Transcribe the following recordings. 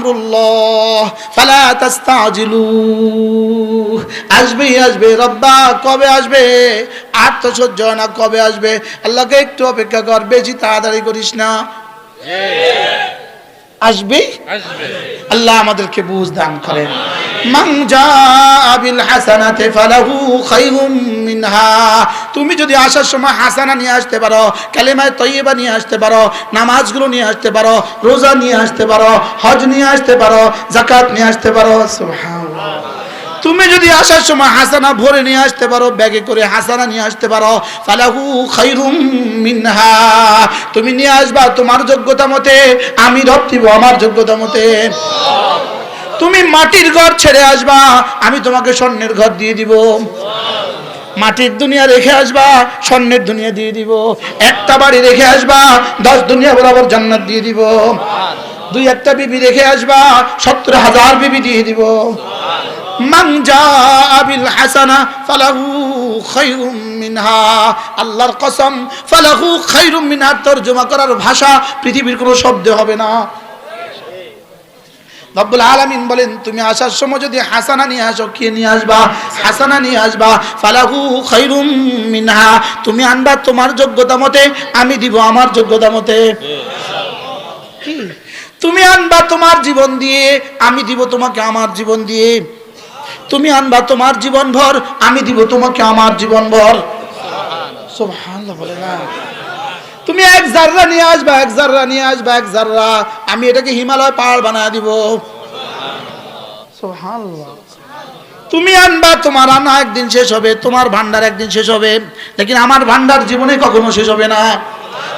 আমরুল্লাহ ফালা তাস্তাজিলু। আসবেই আসবে, রব্বা কবে আসবে, আর তো সহ্য হয় না, কবে আসবে। আল্লাহকে একটু অপেক্ষা কর, বেশি তাড়াতাড়ি করিস না, আসবে। আল্লাহ আমাদেরকে বুঝ দান করেন। মান জাআ বিল হাসানাতি ফালাহু খায়রুম মিনহা। তুমি যদি আসার সময় হাসানা নিয়ে আসতে পারো, কালেমায়ে তয়্যিবা নিয়ে আসতে পারো, নামাজগুলো নিয়ে আসতে পারো, রোজা নিয়ে আসতে পারো, হজ নিয়ে আসতে পারো, যাকাত নিয়ে আসতে পারো, সুবহানাল্লাহ। তুমি যদি আসার সময় হাসানা ভরে নিয়ে আসতে পারো, ব্যাগে করে হাসানা নিয়ে আসতে পারো, ফালাহু খায়রুম মিনহা। তুমি নিয়ে আসবা তোমার যোগ্যতা মতে, আমি রব দিব আমার যোগ্যতা মতে। তুমি মাটির ঘর ছেড়ে আসবা, আমি তোমাকে স্বর্ণের ঘর দিয়ে দিব। মাটির দুনিয়া রেখে আসবা, স্বর্ণের দুনিয়া দিয়ে দিব। একটা বাড়ি রেখে আসবা, 10 দুনিয়া বরাবর জান্নাত দিয়ে দিব। 2-1টা বিবি রেখে আসবা, 70,000 বিবি দিয়ে দিব। মান জাআ বিল হাসানা ফালাহু খায়রুম মিনহা। আল্লাহর কসম, ফালাহু খায়রুম মিনহা তরজমা করার ভাষা পৃথিবীর কোনো শব্দ হবে না। রব্বুল আলামিন বলেন, তুমি আসার সময় যদি হাসানা নিয়ে আসো, কি নিয়ে আসবা, হাসানা নিয়ে আসবা, ফালাহু খায়রুম মিনহা। তুমি আনবা তোমার যোগ্যতা মতে, আমি দিব আমার যোগ্যতা মতে। কি তুমি আনবা তোমার জীবন দিয়ে, আমি দিব তোমাকে আমার জীবন দিয়ে। তুমি আনবা তোমার জীবন ভর, আমি দিব তোমাকে আমার জীবন ভর। সুবহানাল্লাহ বলে না। তুমি 1 জাররা নিয়ে আসবা, 1 জাররা নিয়ে আসবা, 1 জাররা, আমি এটাকে হিমালয় পাহাড় বানায় দিব। সুবহানাল্লাহ। তুমি আনবা, তোমার আনা একদিন শেষ হবে, তোমার ভান্ডার একদিন শেষ হবে, লেকিন আমার ভান্ডার জীবনে কখনো শেষ হবে না।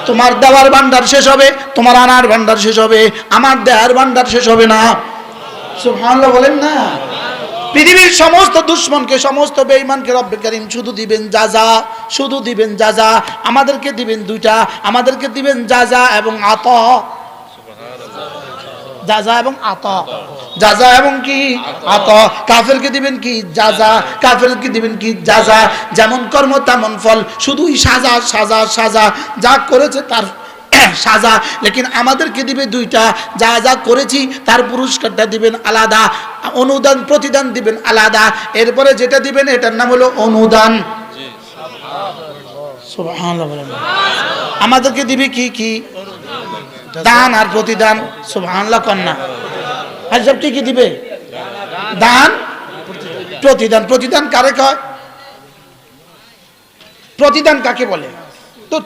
তোমার দেওয়ার ভান্ডার শেষ হবে, তোমার আনার ভান্ডার শেষ হবে, আমার দেওয়ার ভান্ডার শেষ হবে না। সুবহানাল্লাহ বলেন না। পৃথিবীর সমস্ত দুশমনকে, সমস্ত বেঈমানকে রব্বে কারীম শুধু দিবেন যাজা, শুধু দিবেন যাজা। আমাদেরকে দিবেন 2টা, আমাদেরকে দিবেন যাজা এবং আতা। যাজা এবং আতা, যাজা এবং কি আতা। কাফেরকে দিবেন কি যাজা, কাফেরকে দিবেন কি যাজা। যেমন কর্ম তেমন ফল, শুধুই সাজা সাজা সাজা, যা করেছে তার সাজা। লেকিন আমাদেরকে দিবে 2টা, যা যা করেছি তার পুরস্কারটা দিবেন আলাদা, অনুদান প্রতিদান দিবেন আলাদা। এরপরে যেটা দিবেন এটার নাম হলো অনুদান। সুবহানাল্লাহ বলেন। আমাদেরকে দিবে কি কি, দান আর প্রতিদান। সুবহানাল্লাহ কন্যা। আর সব কি দিবে, দান প্রতিদান। প্রতিদান কারে কয়, প্রতিদান কাকে বলে? তো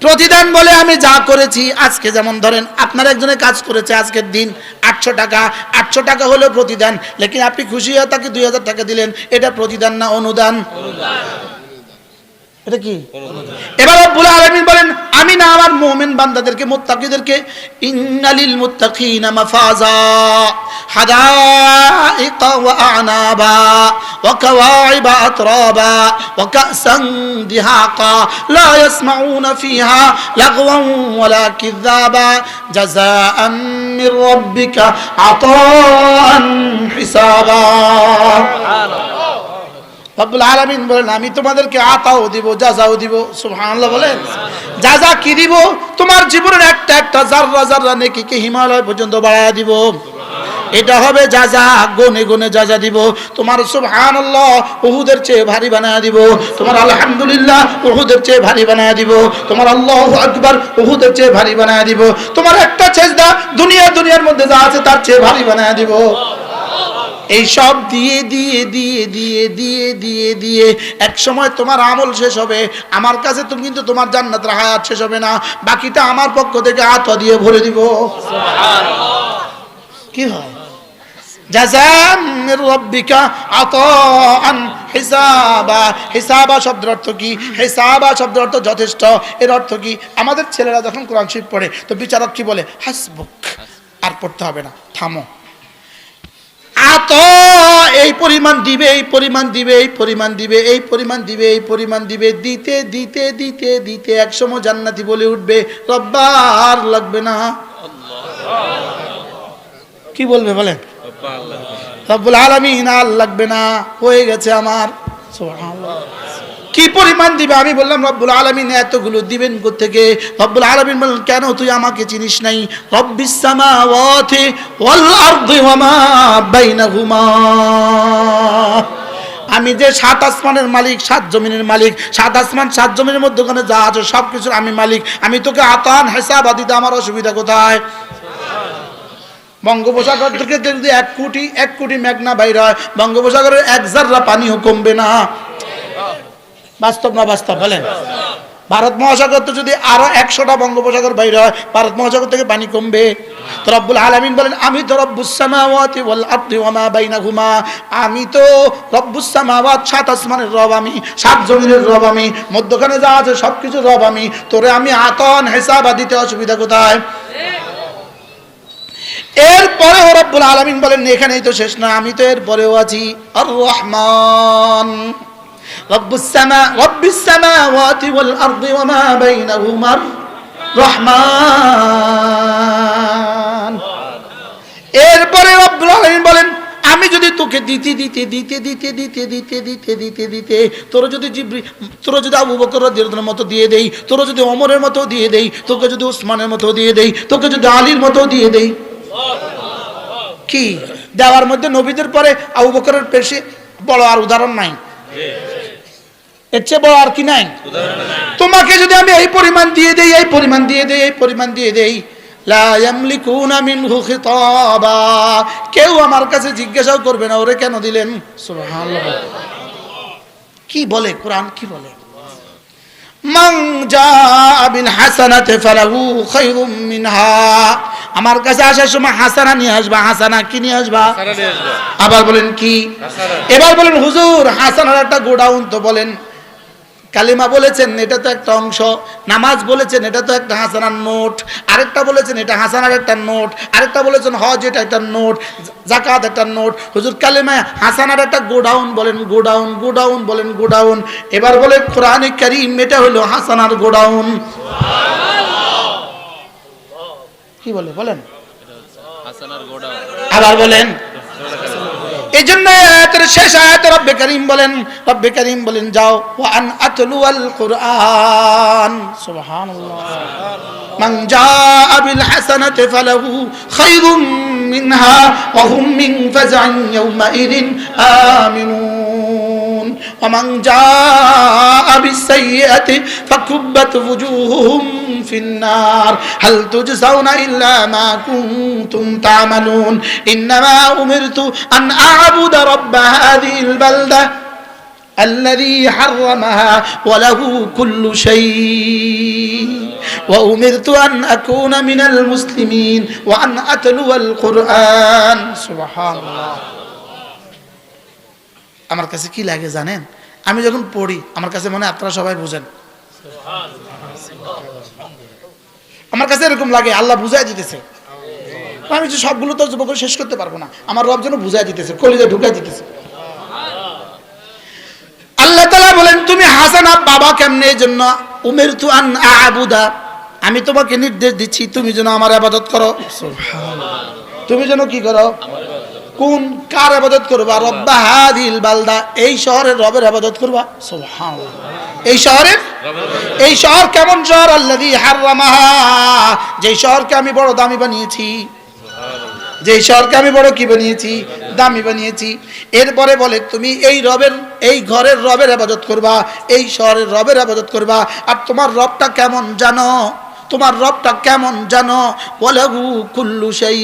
প্রতিদান বলে আমি যা করেছি। আজকে যেমন ধরেন আপনার একজনে কাজ করেছে, আজকের দিন 800 টাকা, 800 টাকা হলো প্রতিদান। লেকিন আপনি খুশি হয়ে তাকে 2000 টাকা দিলেন, এটা প্রতিদান না অনুদান? এটা কি? এবার রব্বুল আলামিন বলেন, আমি না আমার মুমিন বান্দাদেরকে, মুত্তাকিদেরকে, ইন্নালিল মুত্তাকিনা মাফাজা হাদাইকা ওয়া আনাবা ওয়া কাওয়াইবা আতরাবা ওয়া কাসান দিহাকা লা ইয়াসমাউনা ফিহা লাগওয়ান ওয়ালা কিযাবা জাযাআন মির রাব্বিকা আতাআন হিসাবা। রব্বুল আলামিন বলেন, আমি তোমাদেরকে আতাও দিব, যাজাও দিব। সুবহানাল্লাহ বলেন। যাজা কি দিব? তোমার জীবনের একটা একটা জাররা জাররা নেকিকে হিমালয় পর্যন্ত বাড়ায়া দিব। এটা হবে যাজা, গুনে গুনে যাজা দিব। তোমার সুবহানাল্লাহ উহুদের চেয়ে ভারী বানায়া দিব। তোমার আলহামদুলিল্লাহ উহুদের চেয়ে ভারী বানায়া দিব। তোমার আল্লাহু আকবার উহুদের চেয়ে ভারী বানায়া দিব। তোমার একটা সেজদা দুনিয়ার মধ্যে যা আছে তার চেয়ে ভারী বানায়া দিব। এই সব দিয়ে দিয়ে দিয়ে দিয়ে দিয়ে দিয়ে দিয়ে এক সময় তোমার আমল শেষ হবে। আমার কাছে তুমি কিন্তু তোমার জান্নাতের হায়াত শেষ হবে না, বাকিটা আমার পক্ষ থেকে আতা দিয়ে ভরে দিব। সুবহানাল্লাহ। কি হয়? জাযাআন মির রাব্বিকা আতাআন হিসাবা। হিসাবা শব্দের অর্থ কি? হিসাবা শব্দের অর্থ যথেষ্ট। এর অর্থ কি? আমাদের ছেলেরা যখন কোরআন শরীফ পড়ে তো বিচারক কি বলে? হাসবুক, আর পড়তে হবে না, থামো। আতা এই পরিমাণ দিবে, এই পরিমাণ দিবে, এই পরিমাণ দিবে, এই পরিমাণ দিবে, এই পরিমাণ দিবে, দিতে দিতে দিতে দিতে একসময় জান্নাতি বলে উঠবে, রব্বা আর লাগবে না। কি বলবে বলেন? রব্বুল আলামিন আর লাগবে না, হয়ে গেছে আমার। সুবহানাল্লাহ। কি পরিমাণ দিবে? আমি বললাম রব্বুল আলামিন এতগুলো দিবেন কোত্থেকে? রব্বুল আলামিন বললেন, কেন তুই আমাকে চিনিস নাই? রব্বিস সামাওয়াতি ওয়াল আরদি ওয়া মা বাইনাহুমা, আমি যে 7 আসমানের মালিক, 7 জমিনের মালিক, 7 আসমান 7 জমিনের মধ্যখানে যা আছে সবকিছুর আমি মালিক। আমি তোকে আতান হিসাব দিতে আমার অসুবিধা কোথায়? বঙ্গোপসাগর থেকে যদি 1 কোটি মেঘনা বাইর হয়, বঙ্গোপসাগরের 1 জাররা পানিও কমবে না। বাস্তব না বাস্তব বলেন? ভারত মহাসাগর তো যদি আরো 100টা বঙ্গোপসাগর বাইর হয়, ভারত মহাসাগর থেকে পানি কমবে? তো রব্বুল আলামিন বলেন, আমি তো রব্বুস সামাওয়াতি ওয়াল আরদি ওয়া মা বাইনাহুমা, আমি তো রব্বুস সামাওয়াত, 7 আসমানের রব আমি, 7 জমিনের রব আমি, মধ্যখানে যা আছে সবকিছু রব আমি। তোরে আমি আতন হিসাব দিতে অসুবিধা কোথায়? এরপরেও রব্বুল আলামিন বলেন, এখানেই তো শেষ না, আমি তো এরপরেও আছি আর রহমান, রব্বিস সামাওয়াতি ওয়াল আরদি ওয়া মা বাইনাহুমা রহমান। এরপরে রব্বুল আলামিন বলেন, আমি যদি তোকে দিতে তোর যদি আবু বকর রাদিয়াল্লাহু মতো দিয়ে দেই, তোর যদি ওমরের মতো দিয়ে দেই, তোকে যদি উসমানের মতো দিয়ে দেই, তোকে যদি আলীর মতো দিয়ে দেই, কি দেওয়ার মধ্যে নবীদের পরে আবু বকরের বেশি বড় আর উদাহরণ নাই? এর চেয়ে বড় আর কি নাই? তোমাকে যদি আমি এই পরিমাণ দিয়ে দেই, এই পরিমাণ দিয়ে দেই, এই পরিমাণ দিয়ে দেই, লা ইয়ামলিকুনা মিনহু খিতাবা, কেউ আমার কাছে জিজ্ঞাসাও করবে না ওরে কেন দিলেন। সুবহানাল্লাহ। কি বলে কোরআন? কি বলে? মান জাআ বিল হাসানাতি ফালাহু খায়রুম মিনহা, আমার কাছে আসার সময় হাসানা নিয়ে আসবা। হাসানা কি নিয়ে আসবা? আবার বলেন কি? এবার বলেন হুজুর হাসানার একটা গোডাউন তো বলেন। কালিমা বলেছেন এটা তো একটা অংশ, নামাজ বলেছেন এটা তো একটা হাসানার নোট, আরেকটা বলেছেন এটা হাসানার একটা নোট, আরেকটা বলেছেন হজ এটা একটা নোট, যাকাত একটা নোট। হুজুর কালিমা হাসানার একটা গোডাউন বলেন, গোডাউন, গোডাউন বলেন, গোডাউন। এবার বলে কোরআনে কারীম এটা হলো হাসানার গোডাউন। কি বলে বলেন? আবার বলেন। এই জন্য আয়াতের শেষ আয়াতে রব্বে কারীম বলেন যাও ওয়া আন আতলুয়াল কুরআন। সুবহানাল্লাহ। মান জাআ বিল হাসানাতি ফালাহু খায়রুম মিনহা ওয়া হুম মিন ফাজআন ইয়াওমাইদিন আমিনুন ওয়া মান জাআ বিস সাইয়্যাতি ফাকুব্বাত ওয়ুজুহুহুম ফিন নার হাল তুজসাউনা ইল্লা মা কুনতুম তা'মালুন ইন্নামা উমিরতু আন আ'বুদা রাব্বা হাযিহিল বালদা الذي حرمها وله كل شيء وأمرت أن أكون من المسلمين وأن أتلو القرآن سبحان الله আমার কাছে কি লাগে জানেন? আমি যখন পড়ি আমার কাছে মনে আপনারা সবাই বুঝেন, আমার কাছে এরকম লাগে আল্লাহ বুঝাই দিতেছে। আমি যে সবগুলো তো যুবক শেষ করতে পারবো না, আমার রব যেন বুঝাই দিতেছে, কলিজা ঢুকাই দিতেছে। আল্লাহ তাআলা বলেন তুমি হাসানা বাবা কেমনে? এই জন্য উমিরতু আন আ'বুদা, আমি তোমাকে নির্দেশ দিচ্ছি তুমি যেন আমার ইবাদত করো। সুবহানাল্লাহ। তুমি যেন কি করো? কোন কার ইবাদত করবা? রব্বা হাযিল বালদা, এই শহরের রবের ইবাদত করবা। সুবহানাল্লাহ। এই শহরের, এই শহর কেমন শহর? আল্লাযী হারামাহা, যেই শহরকে আমি বড় দামি বানিয়েছি, যেই শহরকে আমি বড় কি বানিয়েছি? দামি বানিয়েছি। এরপরে বলে তুমি এই রবের, এই ঘরের রবের ইবাদত করবা, এই শহরের রবের ইবাদত করবা। আর তোমার রবটা কেমন জানো? তোমার রবটা কেমন জানো? ওয়ালাহু কুল্লু শাই।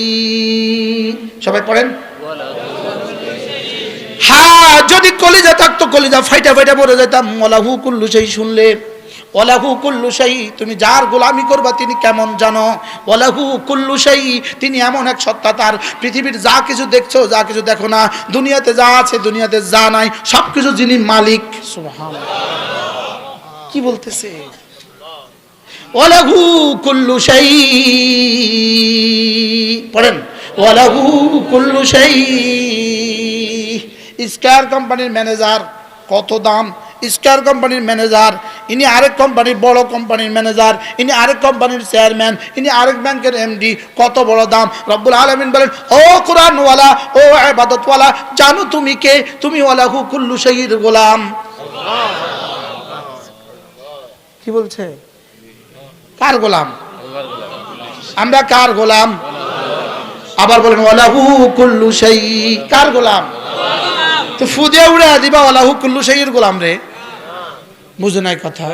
সবাই পড়েন। হ্যাঁ, যদি কলিজা থাকতো কলিজা ফাইটা ফাইটা পড়ে যেতাম। ওয়ালাহু কুল্লু শাই শুনলে, ওয়ালাহু কুল্লু শাই, তুমি যার গোলামি করবা তিনি কেমন জানো? ওয়ালাহু কুল্লু শাই, তিনি এমন এক সত্তা, তার পৃথিবীর যা কিছু দেখছো, যা কিছু দেখো না, দুনিয়াতে যা আছে দুনিয়াতে যা নাই সবকিছু যিনি মালিক। সুবহানাল্লাহ। কি বলতেছে? ওয়ালাহু কুল্লু শাই, পড়েন ওয়ালাহু কুল্লু শাই। স্কয়ার কোম্পানির ম্যানেজার, কত দাম? স্কয়ার কোম্পানির ম্যানেজার, ইনি আরেক কোম্পানির বড় কোম্পানির ম্যানেজার, ইনি আরেক কোম্পানির চেয়ারম্যান, ইনি আরেক ব্যাংকের এমডি, কত বড় দাম। রব্বুল আলামিন বলেন ও কুরআনওয়ালা, ও ইবাদতওয়ালা, জানো তুমি কে? তুমি ওয়ালাহু কুল্লু শাইইর গোলাম। কি বলছে? কার গোলাম? আমরা কার গোলাম? আবার বলেন ওয়ালাহু কুল্লু শাই, কার গোলাম? তো ফুদে উড়া দিবা ওয়ালাহু কুল্লু শাইয়ের গোলাম রে, বুঝে নাই কথা?